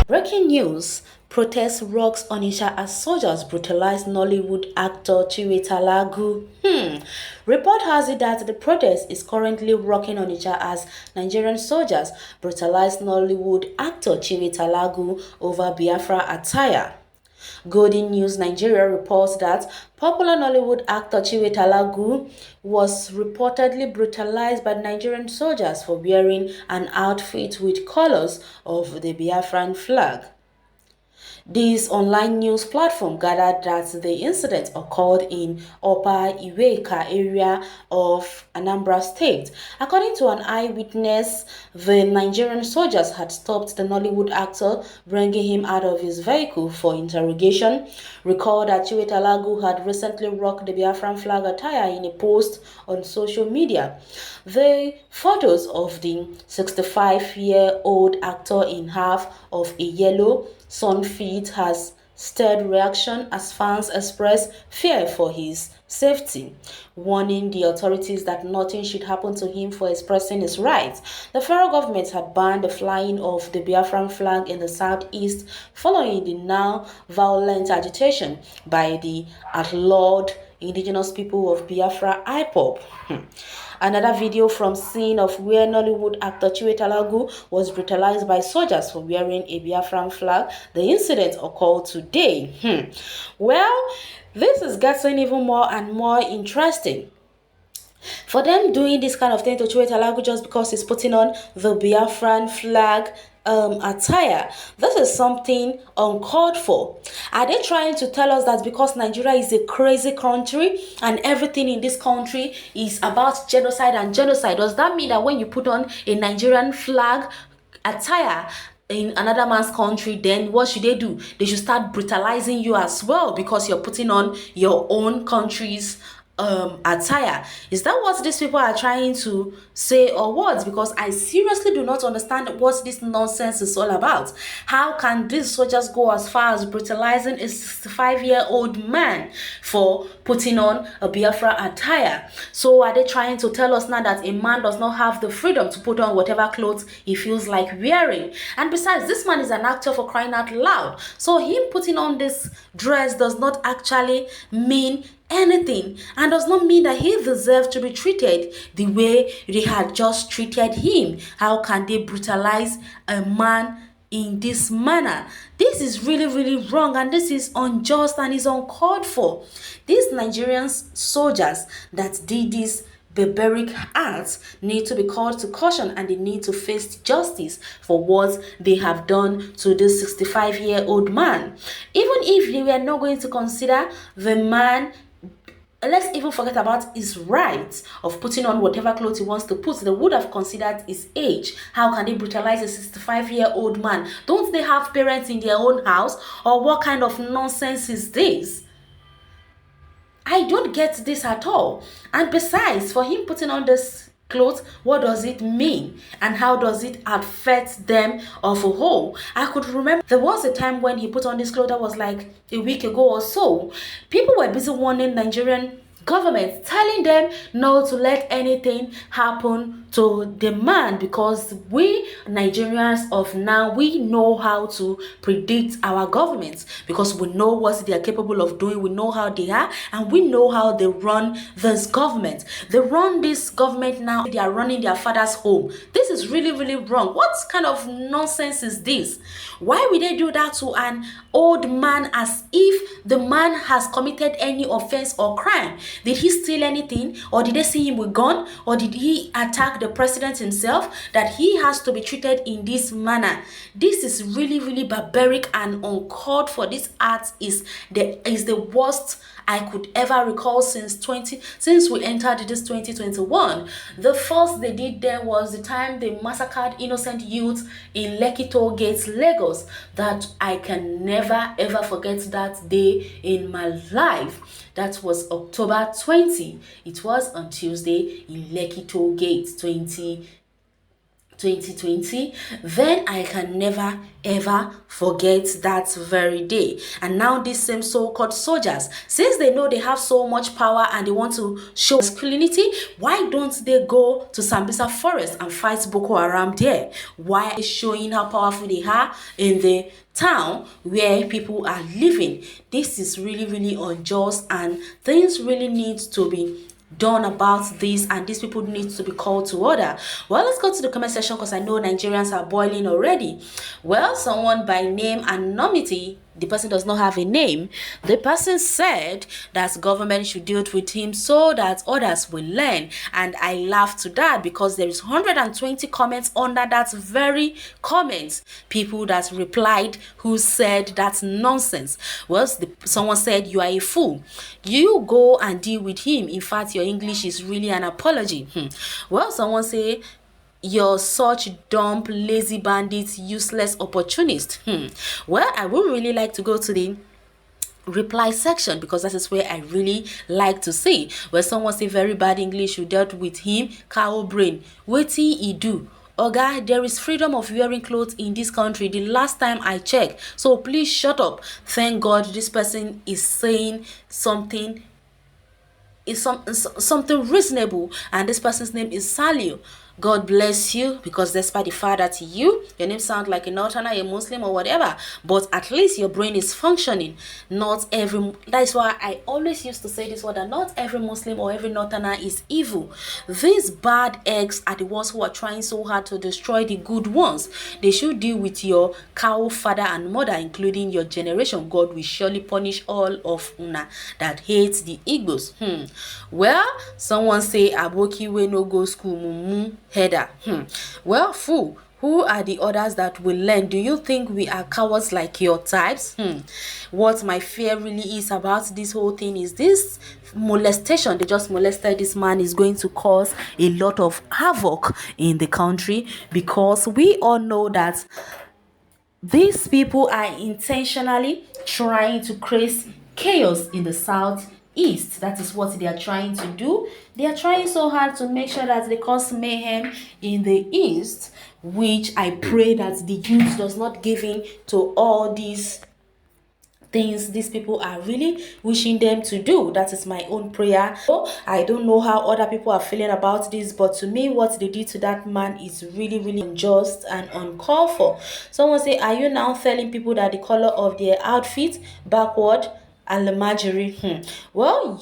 Breaking news. Protest rocks Onitsha as soldiers brutalize Nollywood actor Chiwetalagu. Report has it that the protest is currently rocking Onitsha as Nigerian soldiers brutalize Nollywood actor Chiwetalagu over Biafra attire. Golden News Nigeria reports that popular Nollywood actor Chiwetalagu was reportedly brutalized by Nigerian soldiers for wearing an outfit with colors of the Biafran flag. This online news platform gathered that the incident occurred in Upper Iweka area of Anambra State. According to an eyewitness, the Nigerian soldiers had stopped the Nollywood actor, bringing him out of his vehicle for interrogation. Recall that Chiwetalagu had recently rocked the Biafran flag attire in a post on social media. The photos of the 65-year-old actor in half of a yellow sunfit has stirred reaction as fans express fear for his safety, warning the authorities that nothing should happen to him for expressing his rights. The federal government had banned the flying of the Biafran flag in the southeast following the now violent agitation by the outlawed indigenous people of Biafra IPOB. Another video from scene of where Nollywood actor Chiwetalagu was brutalized by soldiers for wearing a Biafran flag. The incident occurred today. Well, this is getting even more and more interesting. For them doing this kind of thing to Chiwetalagu just because he's putting on the Biafran flag attire, this is something uncalled for. Are they trying to tell us that because Nigeria is a crazy country and everything in this country is about genocide and genocide, does that mean that when you put on a Nigerian flag attire in another man's country, then what should they do? They should start brutalizing you as well because you're putting on your own country's attire? Is that what these people are trying to say or what? Because I seriously do not understand what this nonsense is all about. How can these soldiers go as far as brutalizing a 65-year-old man for putting on a Biafra attire? So are they trying to tell us now that a man does not have the freedom to put on whatever clothes he feels like wearing? And besides, this man is an actor, for crying out loud. So him putting on this dress does not actually mean anything and does not mean that he deserves to be treated the way they had just treated him. How can they brutalize a man in this manner? This is really wrong, and this is unjust and is uncalled for. These Nigerian soldiers that did this barbaric acts need to be called to caution, and they need to face justice for what they have done to this 65-year-old man. Even if they were not going to consider the man, let's even forget about his rights of putting on whatever clothes he wants to put, they would have considered his age. How can they brutalize a 65-year-old man? Don't they have parents in their own house? Or what kind of nonsense is this? I don't get this at all. And besides, for him putting on this clothes, what does it mean and how does it affect them of a whole? I could remember there was a time when he put on this clothes that was like a week ago or so. People were busy warning Nigerian government, telling them not to let anything happen to the man, because we Nigerians of now, we know how to predict our governments because we know what they are capable of doing, we know how they are, and we know how they run this government. They run this government now, they are running their father's home. This is really wrong. What kind of nonsense is this? Why would they do that to an old man as if the man has committed any offense or crime? Did he steal anything, or did they see him with gun, or did he attack the president himself that he has to be treated in this manner? This is really barbaric and uncalled for. This act is the worst I could ever recall since we entered this 2021. The first they did there was the time they massacred innocent youths in Lekki Toll Gate, Lagos. That I can never ever forget that day in my life. That was October 20. It was on Tuesday in Lekki Toll Gate 20 2020, then I can never ever forget that very day. And now these same so-called soldiers, since they know they have so much power and they want to show masculinity, why don't they go to Sambisa forest and fight Boko Haram there? Why are they showing how powerful they are in the town where people are living? This is really, really unjust, and things really need to be done about this, and these people need to be called to order. Well, let's go to the comment section because I know Nigerians are boiling already. Well, someone by name Anonymity, the person does not have a name, the person said that government should deal with him so that others will learn. And I laughed to that because there is 120 comments under that very comment, people that replied who said that's nonsense. Well, someone said you are a fool, you go and deal with him, in fact your English is really an apology. Well, someone say you're such dumb, lazy bandits, useless opportunist. Well, I would really like to go to the reply section because that is where I really like to see where someone say very bad English, you dealt with him, cow brain, wetin he do? Oga, there is freedom of wearing clothes in this country the last time I checked, so please shut up. Thank God this person is saying something, is something reasonable, and this person's name is Salio. God bless you, because despite the fact that your name sounds like a northerner, a Muslim or whatever, but at least your brain is functioning. Not every, that's why I always used to say this word, that not every Muslim or every northerner is evil. These bad eggs are the ones who are trying so hard to destroy the good ones. They should deal with your cow father and mother, including your generation. God will surely punish all of una that hates the Igbos. Well, someone say aboki we no go school mumu header. Well, fool, who are the others that will learn? Do you think we are cowards like your types? What my fear really is about this whole thing is this molestation. They just molested this man is going to cause a lot of havoc in the country, because we all know that these people are intentionally trying to create chaos in the southeast. That is what they are trying to do. They are trying so hard to make sure that they cause mayhem in the east, which I pray that the youth does not give in to all these things these people are really wishing them to do. That is my own prayer. So I don't know how other people are feeling about this, but to me what they did to that man is really, really unjust and uncalled for. Someone say, are you now telling people that the color of their outfit backward and Lamajiri? Well,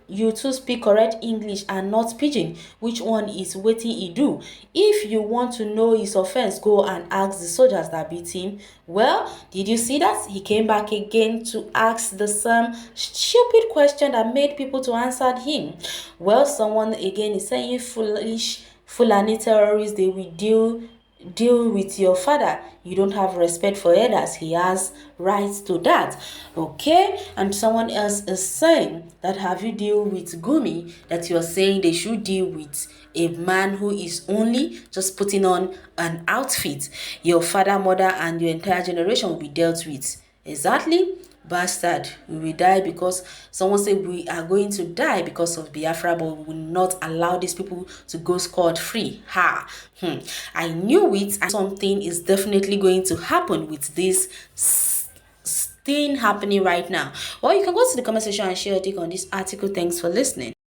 you two speak correct English and not pidgin. Which one is waiting he do? If you want to know his offense, go and ask the soldiers that beat him. Well, did you see that? He came back again to ask the same stupid question that made people to answer him. Well, someone again is saying foolish Fulani terrorists, they will deal with your father. You don't have respect for others. He has rights to that. Okay? And someone else is saying that have you deal with Gumi, that you're saying they should deal with a man who is only just putting on an outfit. Your father, mother, and your entire generation will be dealt with. Exactly. Bastard, we will die because someone said we are going to die because of Biafra, but we will not allow these people to go scot-free. I knew it, and something is definitely going to happen with this thing happening right now. Well, you can go to the comment section and share your take on this article. Thanks for listening.